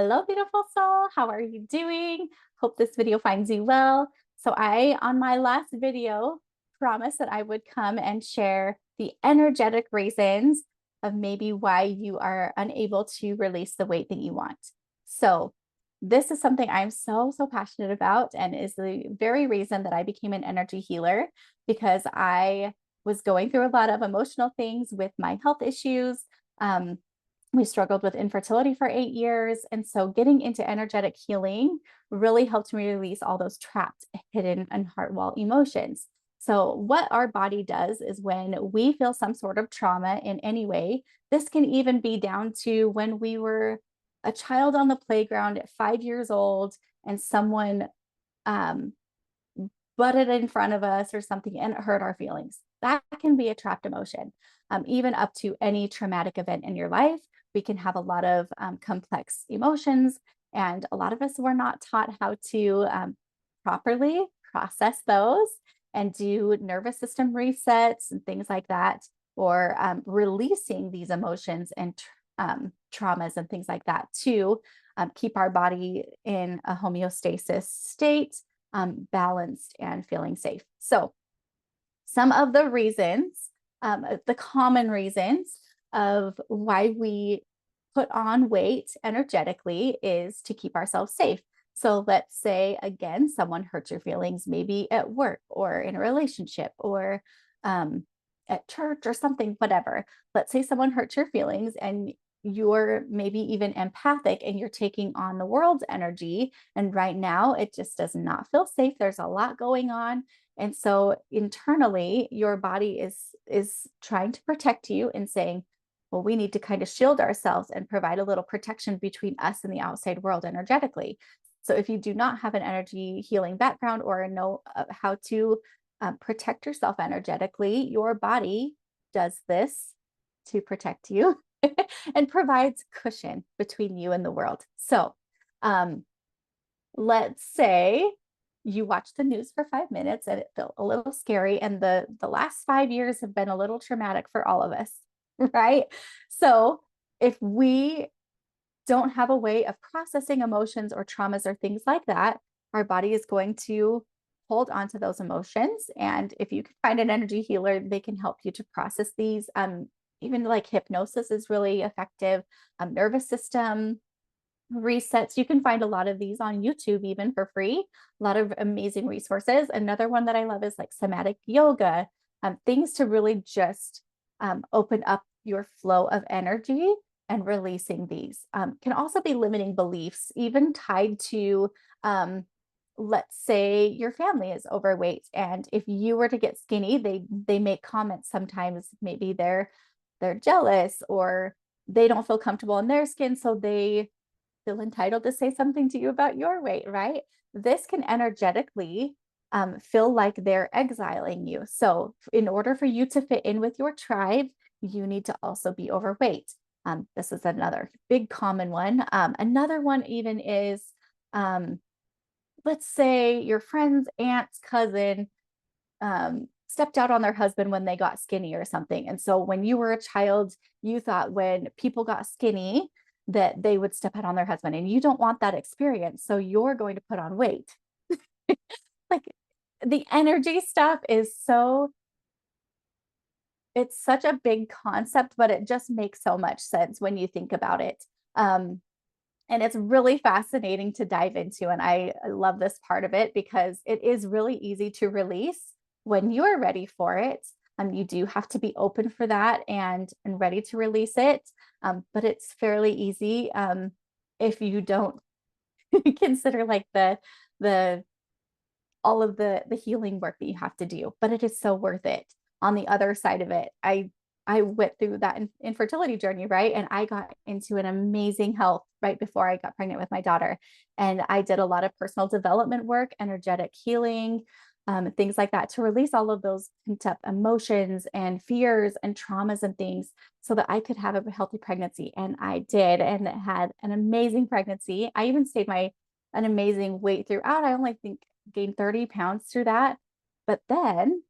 Hello, beautiful soul. How are you doing? Hope this video finds you well. So on my last video, promised that I would come and share the energetic reasons of maybe why you are unable to release the weight that you want. So this is something I'm so passionate about and is the very reason that I became an energy healer because I was going through a lot of emotional things with my health issues. Um, we struggled with infertility for 8 years. And so getting into energetic healing really helped me release all those trapped, hidden, and heart wall emotions. So, what our body does is when we feel some sort of trauma in any way, this can even be down to when we were a child on the playground at 5 years old and someone um, butted in front of us or something and it hurt our feelings. That can be a trapped emotion. Even up to any traumatic event in your life, we can have a lot of complex emotions. And a lot of us were not taught how to properly process those and do nervous system resets and things like that, or releasing these emotions and traumas and things like that to keep our body in a homeostasis state, balanced and feeling safe. So, some of the reasons, the common reasons of why we put on weight energetically is to keep ourselves safe. So let's say, again, someone hurts your feelings, maybe at work or in a relationship or at church or something, whatever. Let's say someone hurts your feelings and you're maybe even empathic and you're taking on the world's energy. And right now, it just does not feel safe. There's a lot going on. And so internally, your body is trying to protect you and saying, well, we need to kind of shield ourselves and provide a little protection between us and the outside world energetically. So if you do not have an energy healing background or know how to protect yourself energetically, your body does this to protect you and provides cushion between you and the world. So let's say you watch the news for 5 minutes and it felt a little scary, and the last 5 years have been a little traumatic for all of us, right? So if we don't have a way of processing emotions or traumas or things like that, our body is going to hold on to those emotions. And if you can find an energy healer, they can help you to process these. Even like hypnosis is really effective. Nervous system resets. You can find a lot of these on YouTube, even for free. A lot of amazing resources. Another one that I love is like somatic yoga, things to really just open up your flow of energy and releasing these. Can also be limiting beliefs, even tied to, let's say your family is overweight. And if you were to get skinny, they make comments sometimes, maybe they're jealous or they don't feel comfortable in their skin. So they feel entitled to say something to you about your weight, right? This can energetically feel like they're exiling you. So, in order for you to fit in with your tribe, you need to also be overweight. This is another big common one. Another one, even is let's say your friend's aunt's cousin stepped out on their husband when they got skinny or something. And so, when you were a child, you thought when people got skinny, that they would step out on their husband, and you don't want that experience. So you're going to put on weight. Like the energy stuff is it's such a big concept, but it just makes so much sense when you think about it. And it's really fascinating to dive into. And I love this part of it because it is really easy to release when you're ready for it. You do have to be open for that and ready to release it. But it's fairly easy if you don't consider like the all of the healing work that you have to do. But it is so worth it. On the other side of it, I went through that infertility journey, right? And I got into an amazing health right before I got pregnant with my daughter. And I did a lot of personal development work, energetic healing, things like that to release all of those pent up emotions and fears and traumas and things so that I could have a healthy pregnancy. And I did, and had an amazing pregnancy. I even stayed an amazing weight throughout. I only think gained 30 pounds through that. But then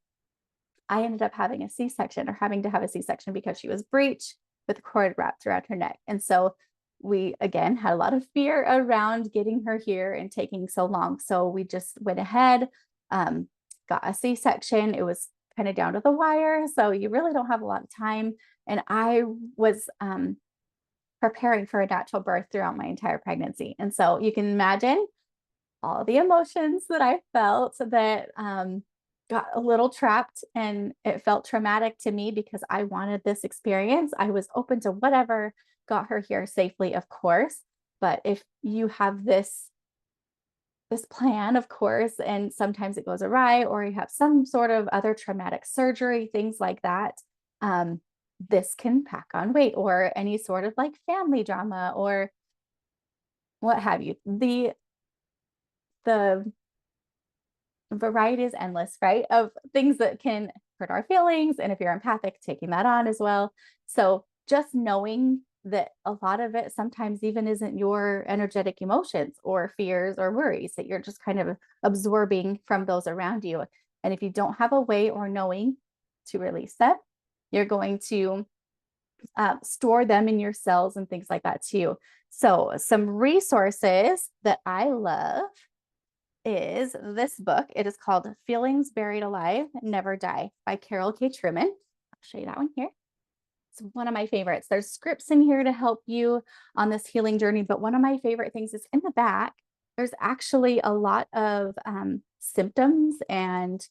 I ended up having a C-section or having to have a C-section because she was breech with a cord wrapped around her neck. And so we again had a lot of fear around getting her here and taking so long. So we just went ahead, got a C-section. It was kind of down to the wire. So you really don't have a lot of time. And I was preparing for a natural birth throughout my entire pregnancy. And so you can imagine all the emotions that I felt that got a little trapped, and it felt traumatic to me because I wanted this experience. I was open to whatever got her here safely, of course. But if you have this plan, of course, and sometimes it goes awry, or you have some sort of other traumatic surgery, things like that, um, this can pack on weight, or any sort of like family drama or what have you. The variety is endless, right? Of things that can hurt our feelings. And if you're empathic, taking that on as well. So just knowing that a lot of it sometimes even isn't your energetic emotions or fears or worries, that you're just kind of absorbing from those around you. And if you don't have a way or knowing to release them, you're going to store them in your cells and things like that too. So some resources that I love is this book. It is called Feelings Buried Alive, Never Die by Carol K. Truman. I'll show you that one here. It's one of my favorites. There's scripts in here to help you on this healing journey, but one of my favorite things is in the back, there's actually a lot of symptoms and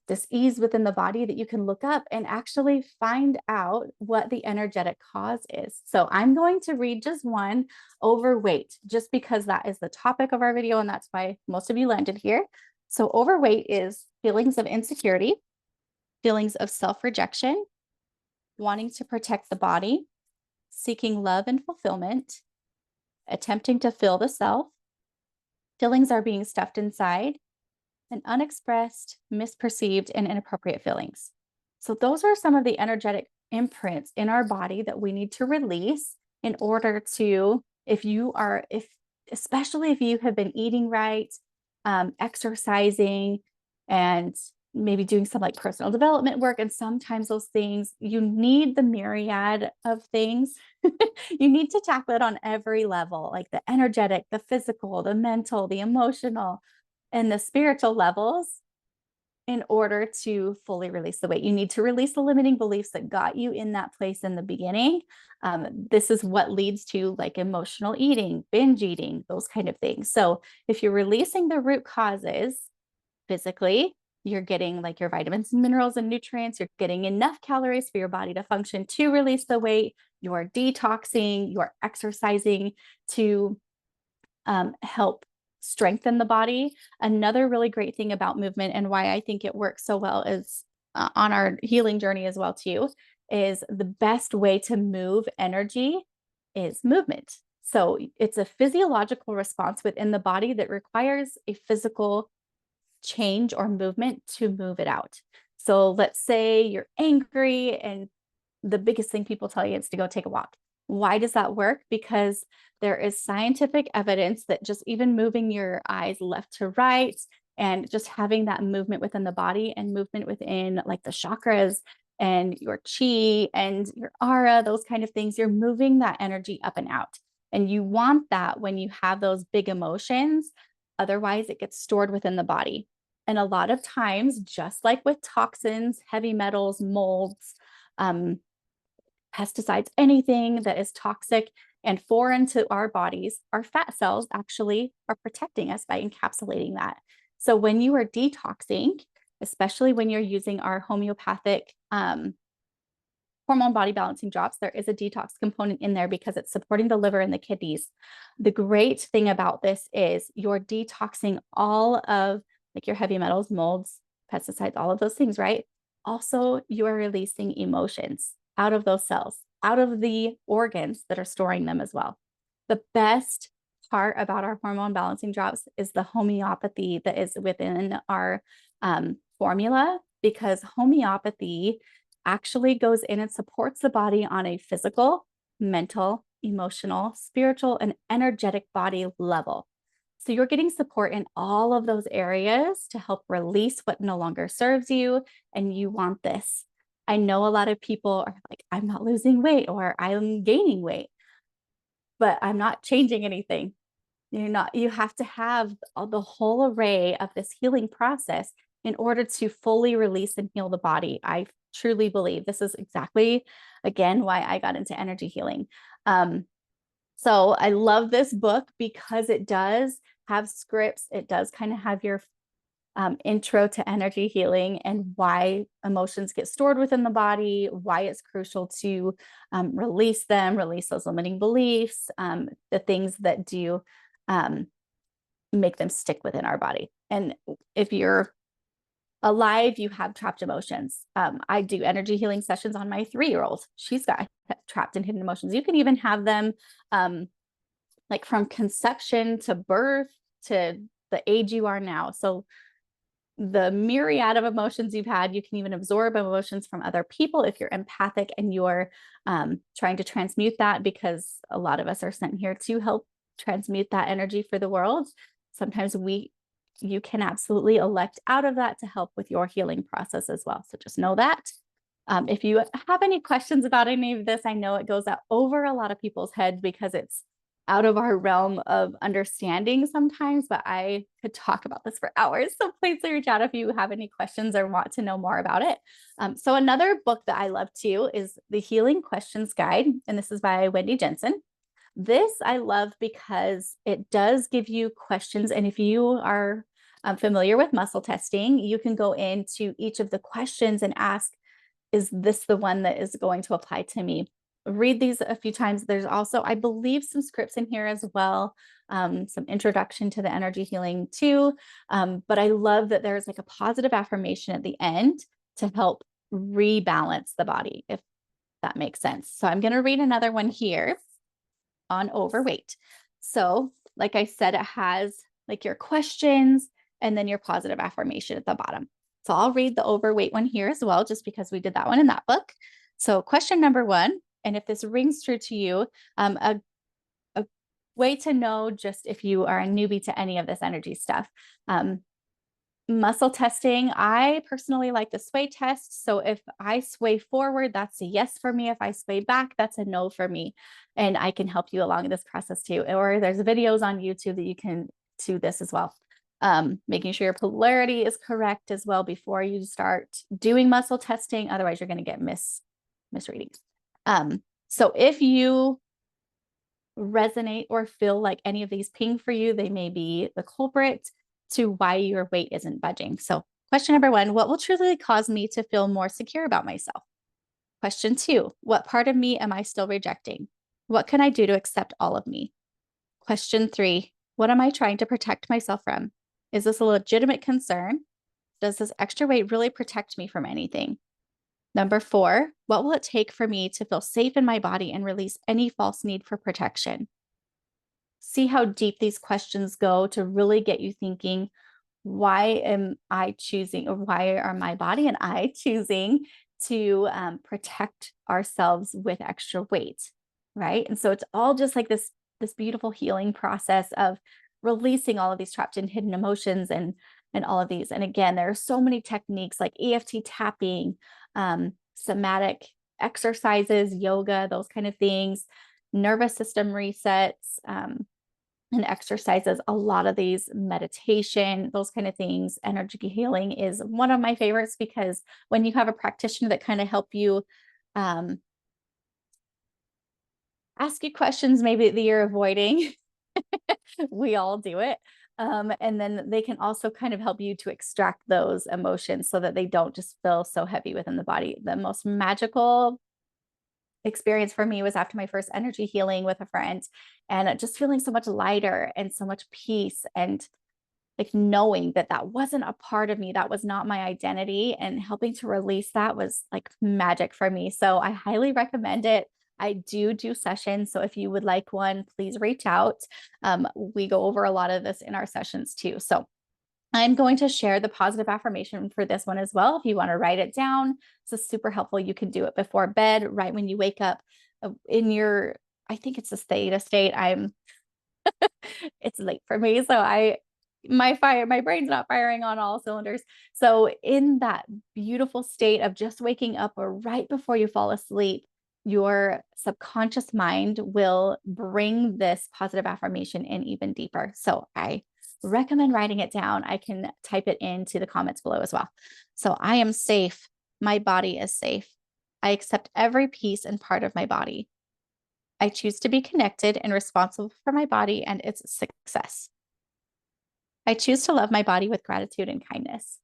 dis-ease within the body that you can look up and actually find out what the energetic cause is. So I'm going to read just one: overweight, just because that is the topic of our video and that's why most of you landed here. So overweight is feelings of insecurity, feelings of self-rejection, wanting to protect the body, seeking love and fulfillment, attempting to fill the self, feelings are being stuffed inside, and unexpressed, misperceived, and inappropriate feelings. So those are some of the energetic imprints in our body that we need to release in order to, especially if you have been eating right, exercising, and maybe doing some like personal development work. And sometimes those things, you need the myriad of things. You need to tackle it on every level, like the energetic, the physical, the mental, the emotional, and the spiritual levels, in order to fully release the weight. You need to release the limiting beliefs that got you in that place in the beginning. This is what leads to like emotional eating, binge eating, those kind of things. So if you're releasing the root causes physically, you're getting like your vitamins and minerals and nutrients, you're getting enough calories for your body to function to release the weight, you're detoxing, you're exercising to help strengthen the body. Another really great thing about movement, and why I think it works so well, is on our healing journey as well too, is the best way to move energy is movement. So it's a physiological response within the body that requires a physical change or movement to move it out. So let's say you're angry and the biggest thing people tell you is to go take a walk. Why does that work? Because there is scientific evidence that just even moving your eyes left to right and just having that movement within the body and movement within like the chakras and your chi and your aura, those kind of things, you're moving that energy up and out. And you want that when you have those big emotions. Otherwise, it gets stored within the body. And a lot of times, just like with toxins, heavy metals, molds, pesticides, anything that is toxic and foreign to our bodies, our fat cells actually are protecting us by encapsulating that. So when you are detoxing, especially when you're using our homeopathic hormone body balancing drops, there is a detox component in there because it's supporting the liver and the kidneys. The great thing about this is you're detoxing all of like your heavy metals, molds, pesticides, all of those things, right? Also, you are releasing emotions out of those cells, out of the organs that are storing them as well. The best part about our hormone balancing drops is the homeopathy that is within our formula, because homeopathy actually goes in and supports the body on a physical, mental, emotional, spiritual, and energetic body level. So you're getting support in all of those areas to help release what no longer serves you, and you want this. I know a lot of people are like, I'm not losing weight or I'm gaining weight. but I'm not changing anything. You have to have the whole array of this healing process in order to fully release and heal the body. I truly believe this is exactly, again, why I got into energy healing. So I love this book because it does have scripts. It does kind of have your intro to energy healing and why emotions get stored within the body, why it's crucial to release them, release those limiting beliefs, the things that do make them stick within our body. And if you're alive, you have trapped emotions. I do energy healing sessions on my 3-year-old. She's got trapped and hidden emotions. You can even have them like from conception to birth to the age you are now. So the myriad of emotions you've had, you can even absorb emotions from other people if you're empathic and you're trying to transmute that, because a lot of us are sent here to help transmute that energy for the world. Sometimes you can absolutely elect out of that to help with your healing process as well. So just know that. If you have any questions about any of this, I know it goes over a lot of people's heads because it's out of our realm of understanding sometimes, but I could talk about this for hours. So please reach out if you have any questions or want to know more about it. So another book that I love too is The Healing Questions Guide, and this is by Wendy Jensen. This I love because it does give you questions. And if you are familiar with muscle testing, you can go into each of the questions and ask, is this the one that is going to apply to me? Read these a few times. There's also, I believe, some scripts in here as well, some introduction to the energy healing too. But I love that there's like a positive affirmation at the end to help rebalance the body, if that makes sense. So I'm going to read another one here on overweight. So like I said, it has like your questions and then your positive affirmation at the bottom. So I'll read the overweight one here as well, just because we did that one in that book. So question number 1, and if this rings true to you, a way to know just if you are a newbie to any of this energy stuff. Muscle testing, I personally like the sway test. So if I sway forward, that's a yes for me. If I sway back, that's a no for me. And I can help you along this process too. Or there's videos on YouTube that you can do this as well. Making sure your polarity is correct as well before you start doing muscle testing. Otherwise, you're going to get misreadings. So if you resonate or feel like any of these ping for you, they may be the culprit to why your weight isn't budging. So question number 1, what will truly cause me to feel more secure about myself? Question 2, what part of me am I still rejecting? What can I do to accept all of me? Question 3, what am I trying to protect myself from? Is this a legitimate concern? Does this extra weight really protect me from anything? Number 4, what will it take for me to feel safe in my body and release any false need for protection? See how deep these questions go to really get you thinking, why am I choosing, or why are my body and I choosing to protect ourselves with extra weight, right? And so it's all just like this beautiful healing process of releasing all of these trapped and hidden emotions and all of these. And again, there are so many techniques like EFT tapping, somatic exercises, yoga, those kind of things, nervous system resets, and exercises, a lot of these, meditation, those kind of things. Energy healing is one of my favorites because when you have a practitioner that kind of help you ask you questions maybe that you're avoiding, we all do it. And then they can also kind of help you to extract those emotions so that they don't just feel so heavy within the body. The most magical experience for me was after my first energy healing with a friend, and just feeling so much lighter and so much peace, and like knowing that that wasn't a part of me, that was not my identity, and helping to release that was like magic for me. So I highly recommend it. I do sessions. So if you would like one, please reach out. We go over a lot of this in our sessions too. So I'm going to share the positive affirmation for this one as well. If you want to write it down, it's super helpful. You can do it before bed, right when you wake up in your, I think it's a theta state. It's late for me. So my brain's not firing on all cylinders. So in that beautiful state of just waking up or right before you fall asleep, your subconscious mind will bring this positive affirmation in even deeper. So I recommend writing it down. I can type it into the comments below as well. So I am safe. My body is safe. I accept every piece and part of my body. I choose to be connected and responsible for my body and its success. I choose to love my body with gratitude and kindness.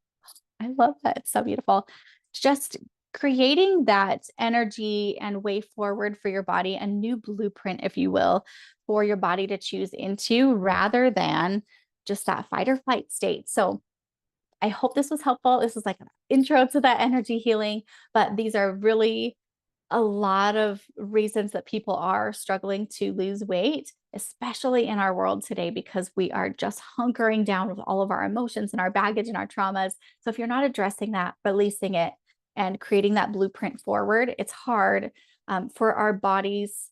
I love that. It's so beautiful. Just creating that energy and way forward for your body, a new blueprint, if you will, for your body to choose into rather than just that fight or flight state. So I hope this was helpful. This is like an intro to that energy healing, but these are really a lot of reasons that people are struggling to lose weight, especially in our world today, because we are just hunkering down with all of our emotions and our baggage and our traumas. So if you're not addressing that, releasing it, and creating that blueprint forward, it's hard for our bodies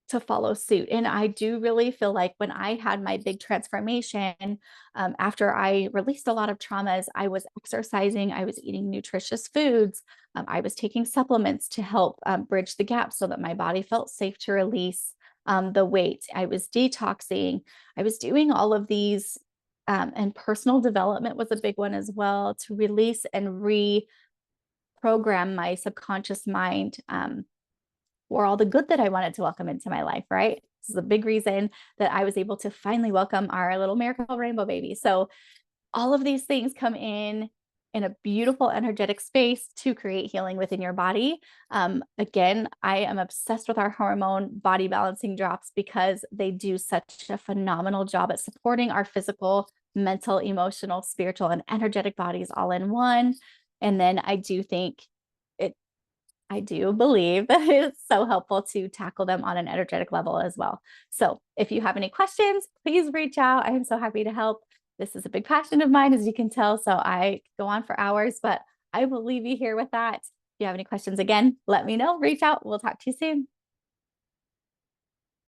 to follow suit. And I do really feel like when I had my big transformation, after I released a lot of traumas, I was exercising, I was eating nutritious foods, I was taking supplements to help bridge the gap so that my body felt safe to release the weight. I was detoxing, I was doing all of these, and personal development was a big one as well, to release and reprogram my subconscious mind. For all the good that I wanted to welcome into my life, right? This is a big reason that I was able to finally welcome our little miracle rainbow baby. So all of these things come in a beautiful energetic space to create healing within your body. Again, I am obsessed with our hormone body balancing drops because they do such a phenomenal job at supporting our physical, mental, emotional, spiritual, and energetic bodies all in one. And then I do believe that it's so helpful to tackle them on an energetic level as well. So if you have any questions, please reach out. I am so happy to help. This is a big passion of mine, as you can tell. So I go on for hours, but I will leave you here with that. If you have any questions, again, let me know. Reach out. We'll talk to you soon.